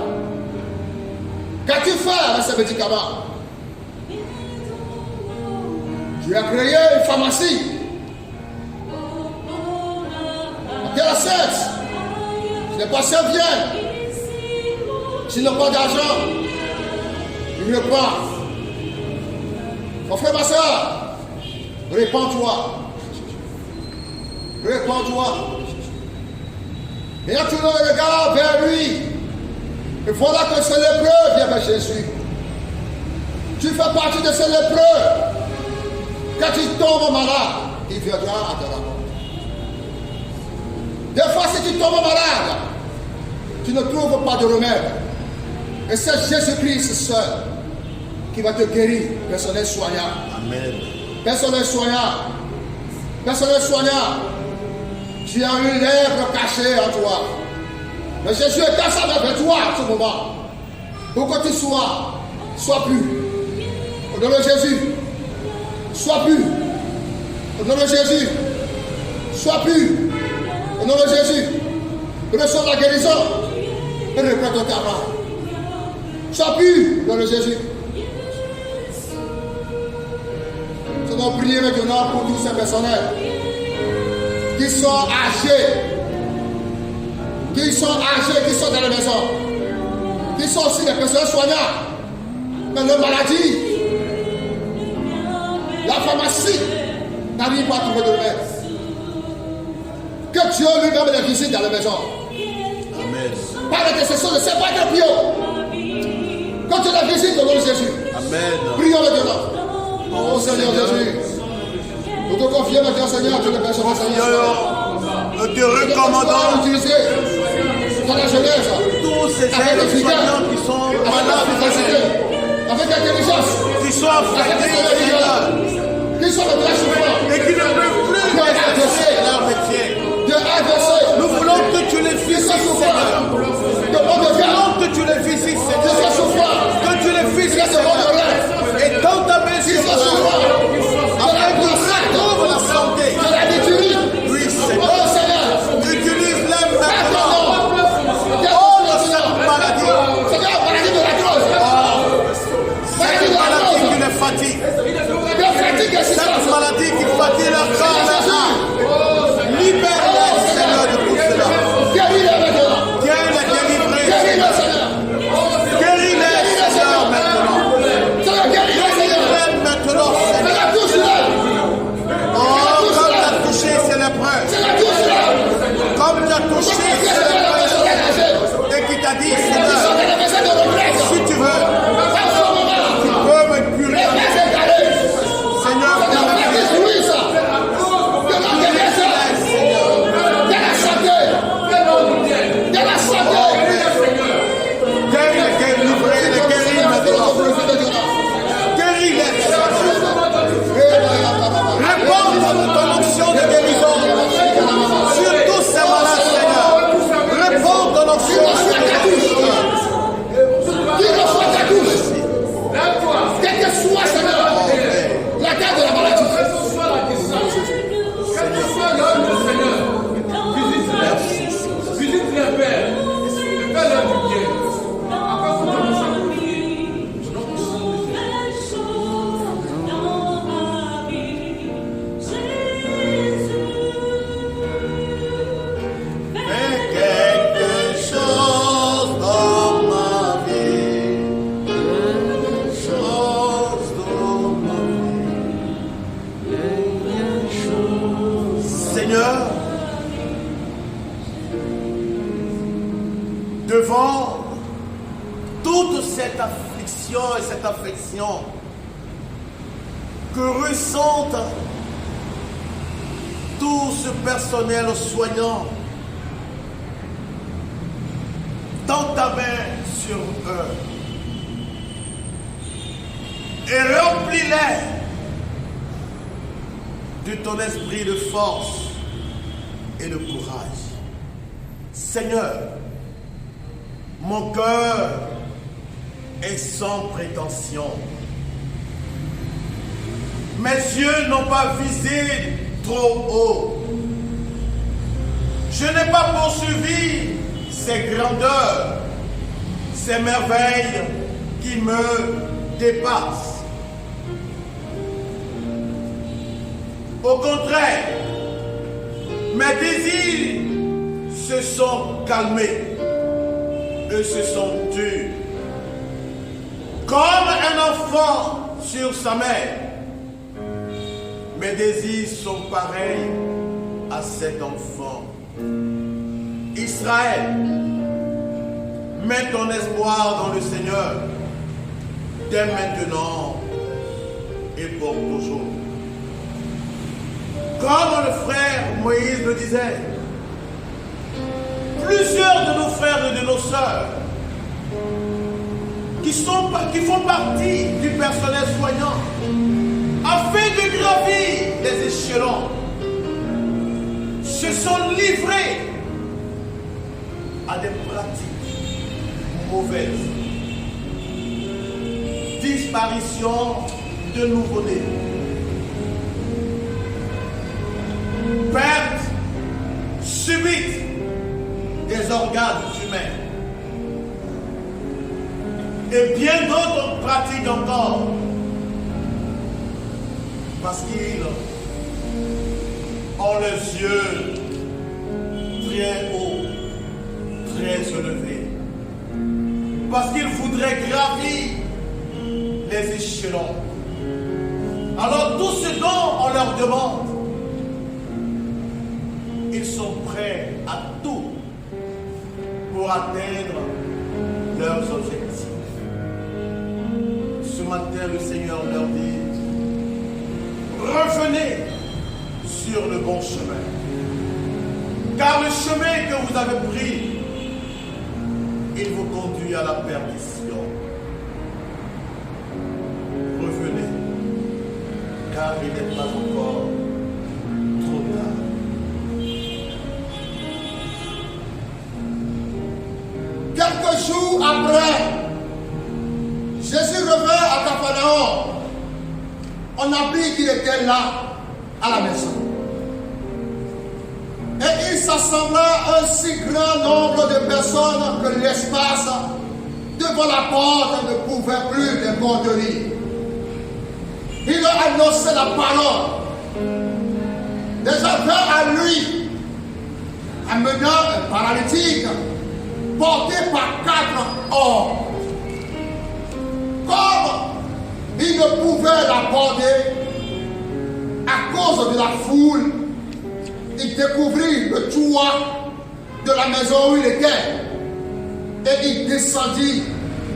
Qu'as-tu fait avec ces médicaments? Tu as créé une pharmacie. De la cesse. Si les patients viennent, s'ils n'ont pas d'argent, ils repartent. Mon frère, ma soeur, répands-toi. Répands-toi. Et là, tout le monde regarde vers lui. Et voilà que ce lépreux vient vers Jésus. Tu fais partie de ce lépreux. Quand tu tombes malade, il viendra à te rencontrer. Des fois, si tu tombes malade, tu ne trouves pas de remède. Et c'est Jésus-Christ seul qui va te guérir. Personnel soignant. Amen. Personnel soignant. Personnel soignant. Tu as une lèvre cachée en toi. Mais Jésus est ensemble avec toi en ce moment. Pour que tu sois pur. Au nom de Jésus. Sois pur. Au nom de Jésus. Sois pur. Au nom de Jésus. Reçois la guérison. Et reprends ton travail. Sois pur. Au nom de Jésus. Nous allons prier maintenant pour tous ces personnels qui sont âgés. Qui sont dans la maison. Qui sont aussi des personnels soignants. Mais leur maladie, la pharmacie n'arrive pas à trouver de remède. Que Dieu lui-même les visite dans la maison. Amen. Par l'intercession de ses pas de Pio. Que Dieu les visite au nom de Jésus. Amen. Prions maintenant. Oh Seigneur Jésus. Nous te confions maintenant, Seigneur, que les personnes, Seigneur. Nous te recommandons utiliser dans la jeunesse. tous ces Avec soignants qui sont avec malades, efficacité, avec intelligence, qui sont affectés, qui sont de la souffrance, et qui ne peuvent plus exercer leur métier. de AVC, Nous voulons que tu les qui visites, sont souffrants, Seigneur. de bon de Nous cœur, voulons que tu les visites, qui Seigneur. sont souffrants, Que tu les visites, qui sont de bon de Seigneur. rêve, Et dans ta main qui sur sont souffrants, afin qu'ils retrouvent la santé. de la détruite. Oui, Oh Seigneur. Seigneur, Utilise-les maintenant. oh Cette maladie. Seigneur, maladie de la cause, maladie de la Maladie qui cause, les fatigue. de fatigue et Cette souffrance. maladie qui fatigue leur corps, leur âme. Libère-les, Seigneur, de tout cela. Guéris-les maintenant, Viens les délivrer, guéris-les Seigneur. Seigneur, Guéris-les, Seigneur, maintenant. Seigneur, guéris-les Seigneur, Guéris-les maintenant, Seigneur. Seigneur, touche-les, Oh, comme tu as touché ces lépreux. Seigneur, touche-les, Comme tu as touché ces lépreux. Et qui t'a dit, Seigneur, si tu veux, tu peux me curer. Seigneur, ton onction de guérison sur tous ces malades, Seigneur. Réponds ton onction sur devant toute cette affliction et cette affection que ressentent tout ce personnel soignant, tends ta main sur eux et remplis-les de ton esprit de force et de courage. Seigneur, mon cœur est sans prétention. Mes yeux n'ont pas visé trop haut. Je n'ai pas poursuivi ces grandeurs, ces merveilles qui me dépassent. Au contraire, mes désirs se sont calmés et se sont tus. Comme un enfant sur sa mère, mes désirs sont pareils à cet enfant. Israël, mets ton espoir dans le Seigneur, dès maintenant et pour toujours. Comme le frère Moïse le disait, plusieurs de nos frères et de nos sœurs qui font partie du personnel soignant, afin de gravir les échelons, se sont livrés à des pratiques mauvaises. Disparition de nouveau-nés, perte subite des organes humains et bien d'autres pratiques encore, parce qu'ils ont les yeux très hauts, très élevés, parce qu'ils voudraient gravir les échelons. Alors tout ce dont on leur demande, ils sont prêts à tout pour atteindre leurs objectifs. Ce matin, le Seigneur leur dit, revenez sur le bon chemin. Car le chemin que vous avez pris, il vous conduit à la perdition. Revenez, car il n'est pas encore trop tard. Quelques jours après, Jésus revint à Capharnaüm. On apprit qu'il était là, à la maison. Et il s'assembla un si grand nombre de personnes que l'espace devant la porte ne pouvait plus les contenir. Il leur annonçait la parole. Des gens vinrent à lui, amenant un paralytique porté par 4 hommes. Comme il ne pouvait l'aborder à cause de la foule, il découvrit le toit de la maison où il était et il descendit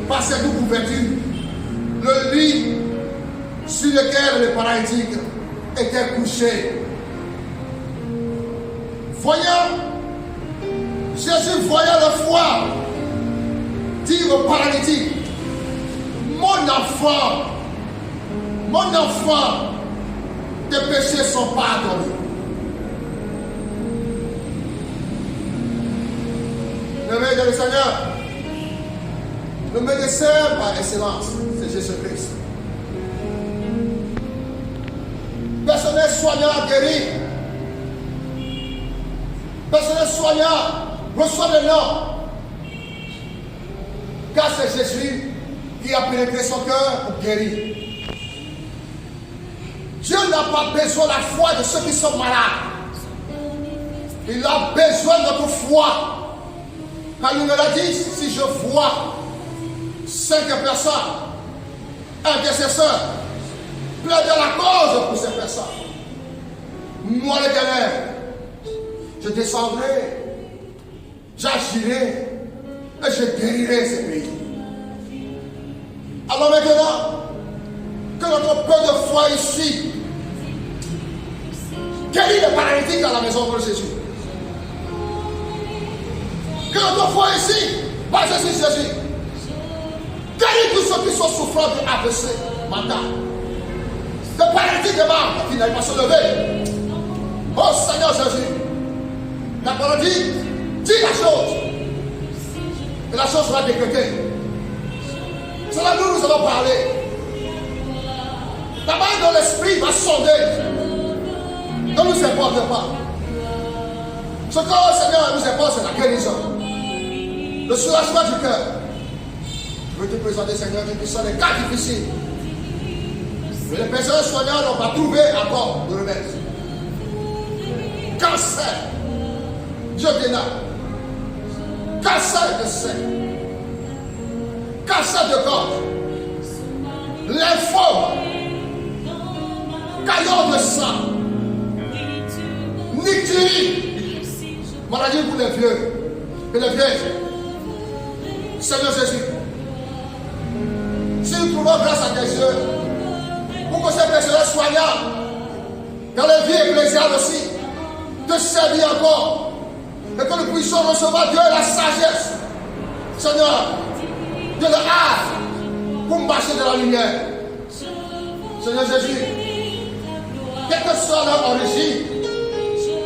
par cette couverture le lit sur lequel le paralytique était couché. Voyant, Jésus voyant le foi, dit au paralytique, mon enfant, tes péchés sont pardonnés. Le le Seigneur, le médecin par excellence, c'est Jésus-Christ. Personnel soignant guéri. Personnel soignant reçoit le nom. Car c'est Jésus qui a pénétré son cœur pour guérir. Dieu n'a pas besoin de la foi de ceux qui sont malades. Il a besoin de notre foi. Quand il me l'a dit, si je vois 5 personnes, intercesseurs, plaider la cause pour ces personnes, moi l'Éternel, je descendrai, j'agirai et je guérirai ces pays. Alors maintenant, que notre peu de foi ici guérit les paralytiques dans la maison de Jésus. Que notre foi ici, basée sur Jésus, guérit tous ceux qui sont souffrants de AVC mental. De paralytiques de marbre qui n'arrivent pas à se lever. Oh Seigneur Jésus, la parole dit, dis la chose. Et la chose sera décrétée. C'est là où nous allons parler. La main dans l'esprit va sonder. Ne nous importe pas. Ce que le Seigneur nous importe, c'est la guérison. Le soulagement du cœur. Je veux te présenter, Seigneur, que ce sont des cas difficiles. Mais les personnes soignantes n'ont pas trouvé encore de remède. Cancer. Dieu bénit. Cancer de sein. Cancer de gorge. Lymphome. Caillot de sang. Nictérine. Maladie pour les vieux et les vieilles. Seigneur Jésus, si nous trouvons grâce à tes yeux, pour que ces personnes soignantes, dans les vies ecclésiales aussi, te servir encore, et que nous puissions recevoir Dieu la sagesse, Seigneur, de l'art pour marcher dans la lumière. Seigneur Jésus, quelle que soit leur origine,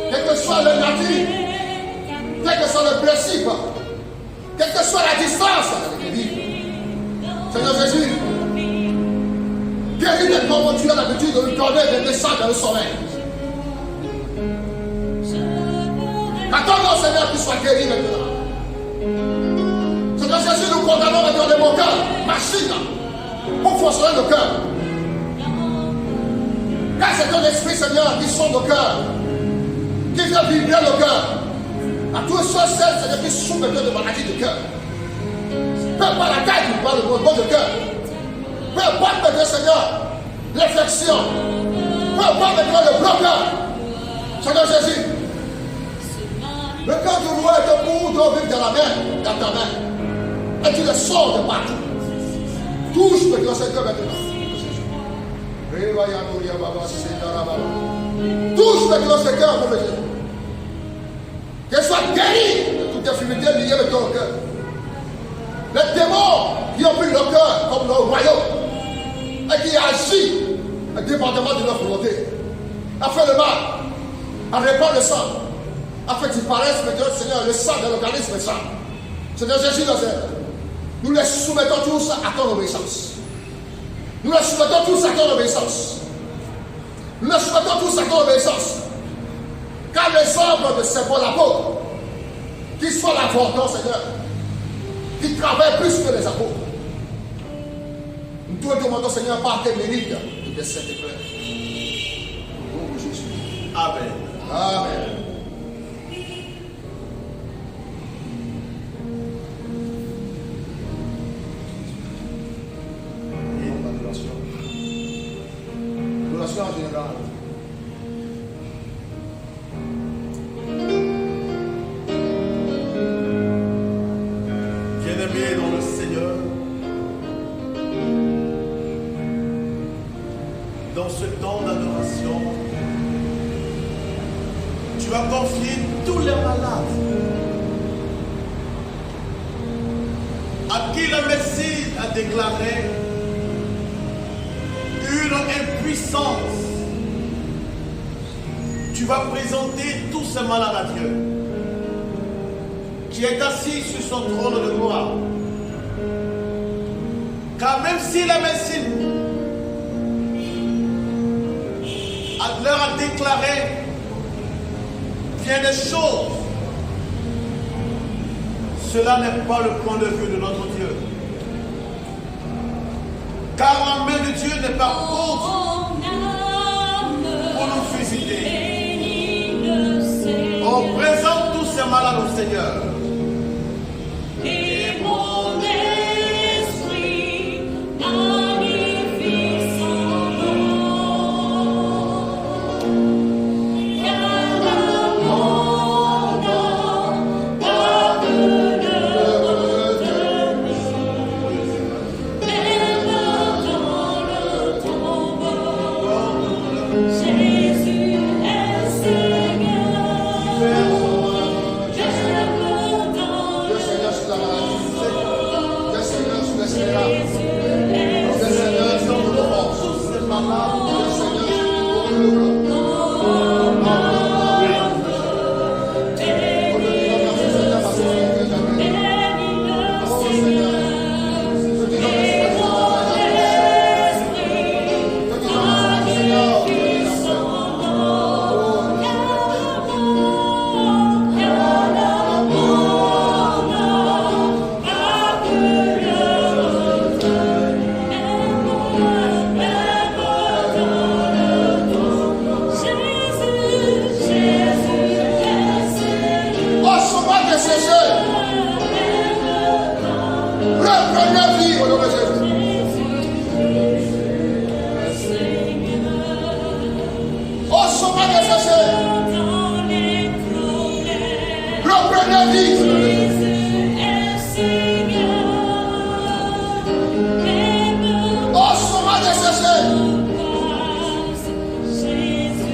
quelle que soit leur nature, quel que soit le principe, quelle que soit la distance avec les vies. Seigneur Jésus, guéris les corps où tu as l'habitude de nous donner des messages dans le sommeil. Attendons, Seigneur, qu'il soit guéri maintenant. Seigneur Jésus, nous condamnons maintenant les mots cœur, machine, pour fonctionner le cœur. Car c'est un esprit, Seigneur, qui sonde le cœur, qui fait vibrer le cœur. À tous ceux, Seigneur, qui souffrent de maladies de cœur. Peu importe la taille du bas de cœur. Peu importe maintenant, Seigneur, l'infection. Peu importe maintenant le blocage. Seigneur Jésus, le cœur du roi est un poudre vivre dans la main, dans ta main. Et tu le sors de partout. Touche maintenant ce cœur maintenant. Touche maintenant ce cœur, mon Jésus. Qu'elle soit guérie de toute infirmité liée avec ton cœur. Les démons qui ont pris le cœur comme leur royaume et qui agissent indépendamment de leur volonté, a fait le mal, a répandre le sang, a fait disparaître maintenant, Seigneur, le sang de l'organisme sang. Seigneur Jésus Nazareth, nous les soumettons tous à ton obéissance. Nous les soumettons tous à ton obéissance. Nous les soumettons tous à ton obéissance. Car les œuvres de Saint Paul l'apôtre, qui soient l'avorton, Seigneur, qui travaillent plus que les apôtres. Nous te demandons, Seigneur, par tes mérites, de tes saints frères. Au nom de Jésus. Amen. Amen. Adoration en général. Bien-aimés dans le Seigneur, dans ce temps d'adoration, tu as confié tous les malades à qui la médecine a déclaré une impuissance. Tu vas présenter tous ces malades à Dieu, qui est assis sur son trône de gloire. Car même si la médecine leur a déclaré bien des choses, cela n'est pas le point de vue de notre Dieu. Car la main de Dieu n'est pas haute pour nous visiter. On présente tous ces malades au Seigneur. Et mon esprit magnifie son nom. Car mon âme garde le retenir. Même dans le tombeau, Jésus est Seigneur. Je veux la vie. Oh, son mal desséché.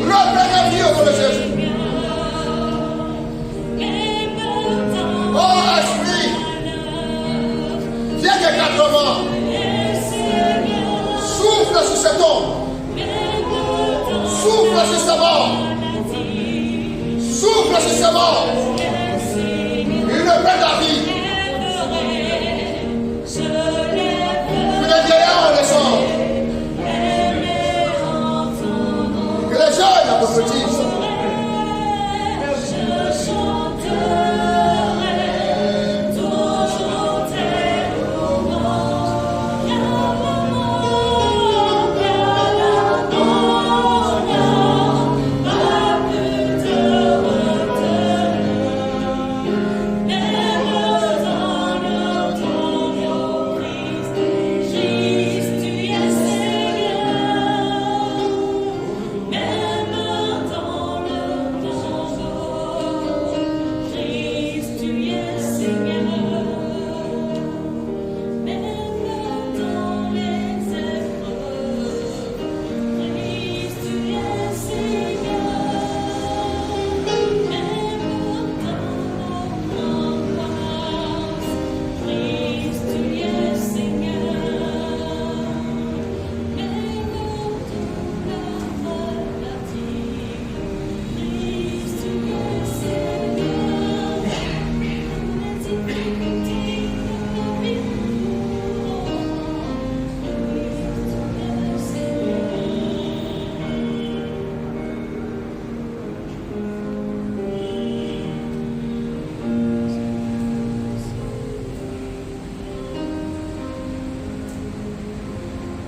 Reprends la vie au nom de Jésus. Oh, esprit, viens que 4 morts. Souffle sur cet homme. Souffle sur sa mort. Souffle sur sa mort. Il reprend la vie. Que les vieillards redescendent. Que les jeunes la prophétisent.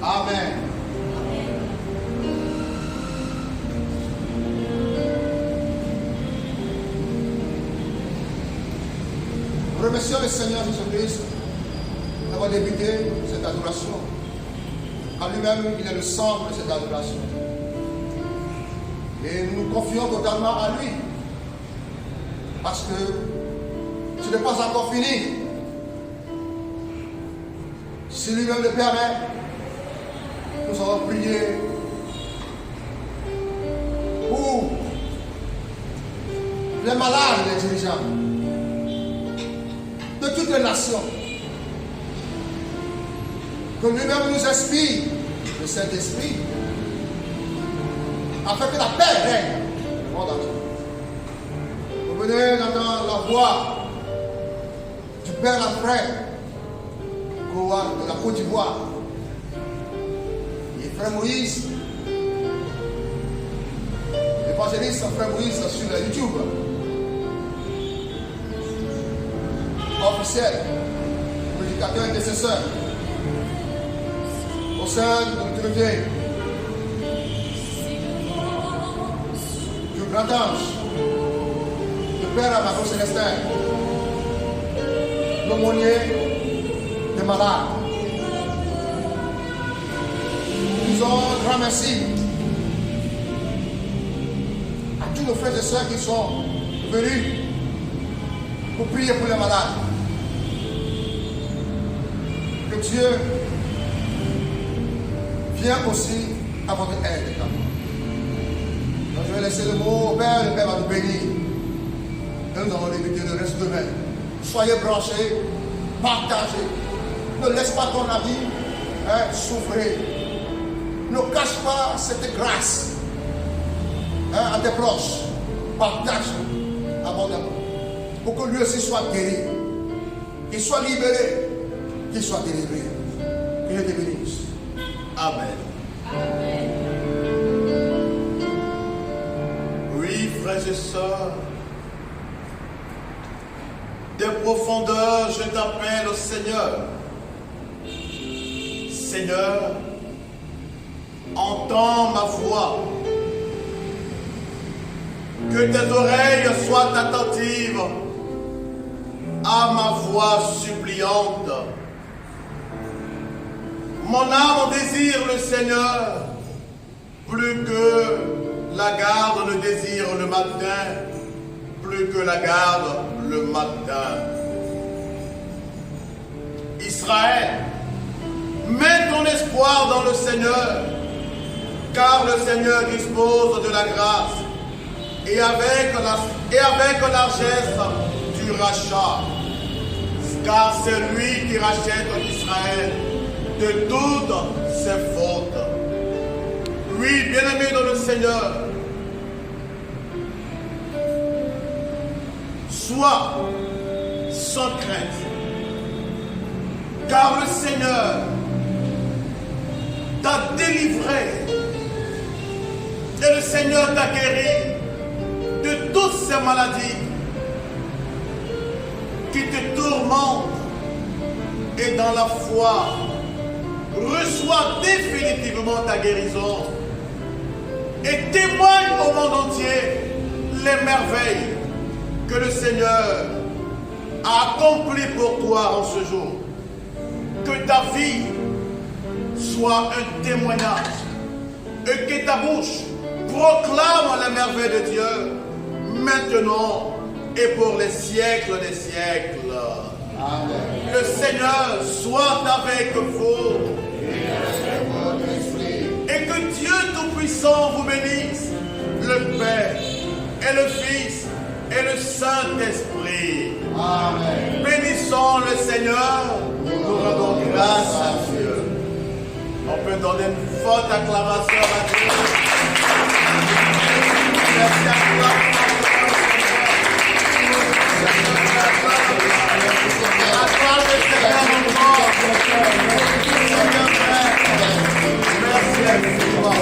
Amen. Nous remercions le Seigneur Jésus-Christ d'avoir débuté cette adoration. À lui-même, il est le centre de cette adoration. Et nous nous confions totalement à lui. Parce que ce n'est pas encore fini. Si lui-même le permet, nous allons prier pour les malades et les dirigeants de toutes les nations. Que lui-même nous inspire le Saint-Esprit afin que la paix règne dans le monde entier. Vous venez d'entendre la voix du Père Alfred de la Côte d'Ivoire. Frère Moïse, l'évangéliste Frère Moïse sur la YouTube, officiel, prédicateur intercesseur, au sein de l'autorité du grand ange, le Père Amado Célestin, l'aumônier des malades. Nous un grand merci à tous nos frères et sœurs qui sont venus pour prier pour les malades. Que Dieu vienne aussi à votre aide. Donc je vais laisser le mot au Père, le Père va nous bénir. Et nous allons débuter le reste demain. Soyez branchés, partagez. Ne laisse pas ton ami souffrir. Ne cache pas cette grâce à tes proches. Partage abondamment. Pour que lui aussi soit guéri. Qu'il soit libéré. Qu'il soit délivré. Que Dieu te bénisse. Amen. Amen. Oui, frères et sœurs, des profondeurs, je t'appelle au Seigneur. Seigneur, entends ma voix. Que tes oreilles soient attentives à ma voix suppliante. Mon âme désire le Seigneur plus que la garde le désire le matin, plus que la garde le matin. Israël, mets ton espoir dans le Seigneur, car le Seigneur dispose de la grâce et avec largesse du rachat, car c'est lui qui rachète Israël de toutes ses fautes. Oui, bien-aimé dans le Seigneur, sois sans crainte, car le Seigneur t'a délivré et le Seigneur t'a guéri de toutes ces maladies qui te tourmentent. Et dans la foi, reçois définitivement ta guérison et témoigne au monde entier les merveilles que le Seigneur a accomplies pour toi en ce jour. Que ta vie soit un témoignage et que ta bouche proclame la merveille de Dieu maintenant et pour les siècles des siècles. Amen. Le Seigneur soit avec vous et que Dieu Tout-Puissant vous bénisse, le Père et le Fils et le Saint-Esprit. Amen. Bénissons le Seigneur, nous rendons grâce à Dieu. On peut donner une forte acclamation à Dieu. Merci à toi. Acclame le Seigneur encore. Merci à toi.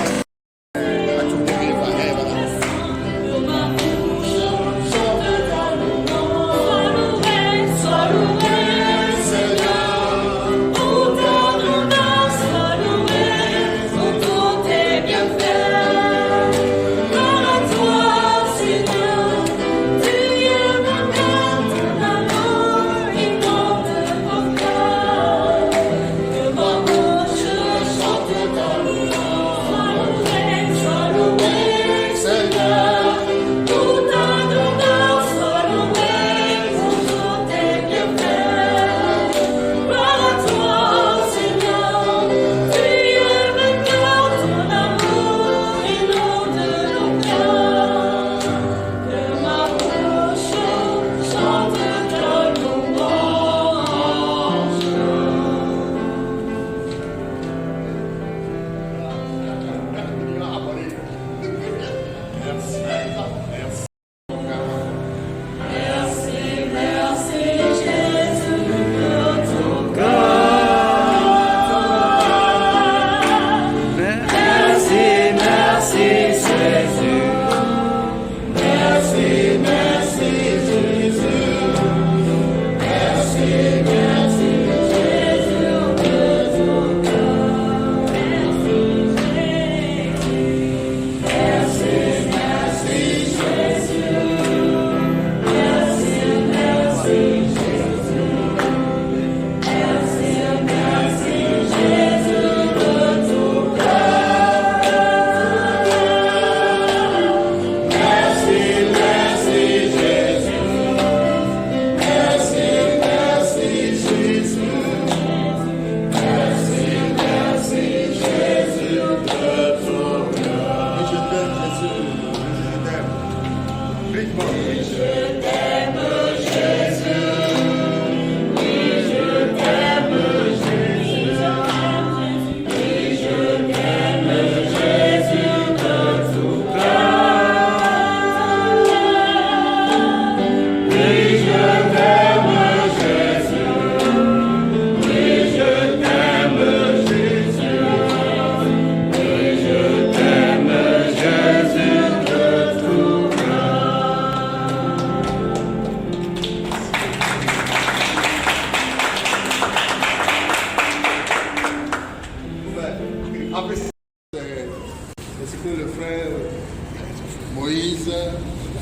Moïse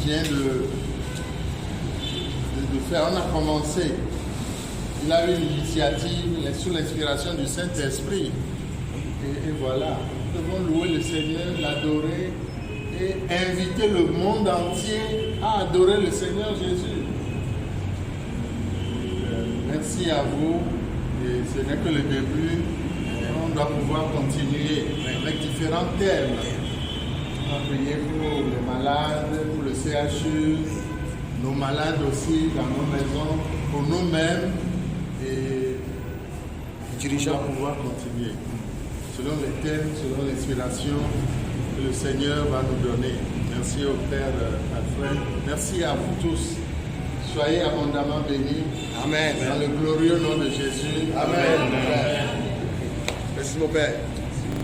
vient de faire. On a commencé. Il a eu l'initiative sous l'inspiration du Saint-Esprit. Et voilà, nous devons louer le Seigneur, l'adorer et inviter le monde entier à adorer le Seigneur Jésus. Merci à vous. Et ce n'est que le début. On doit pouvoir continuer avec différents thèmes. On va prier pour les malades, pour le CHU, nos malades aussi dans nos maisons, pour nous-mêmes. Et on va pouvoir continuer selon les thèmes, selon l'inspiration que le Seigneur va nous donner. Merci au Père Alfred. Merci à vous tous. Soyez abondamment bénis. Amen. Dans le glorieux nom de Jésus. Amen. Merci mon Père.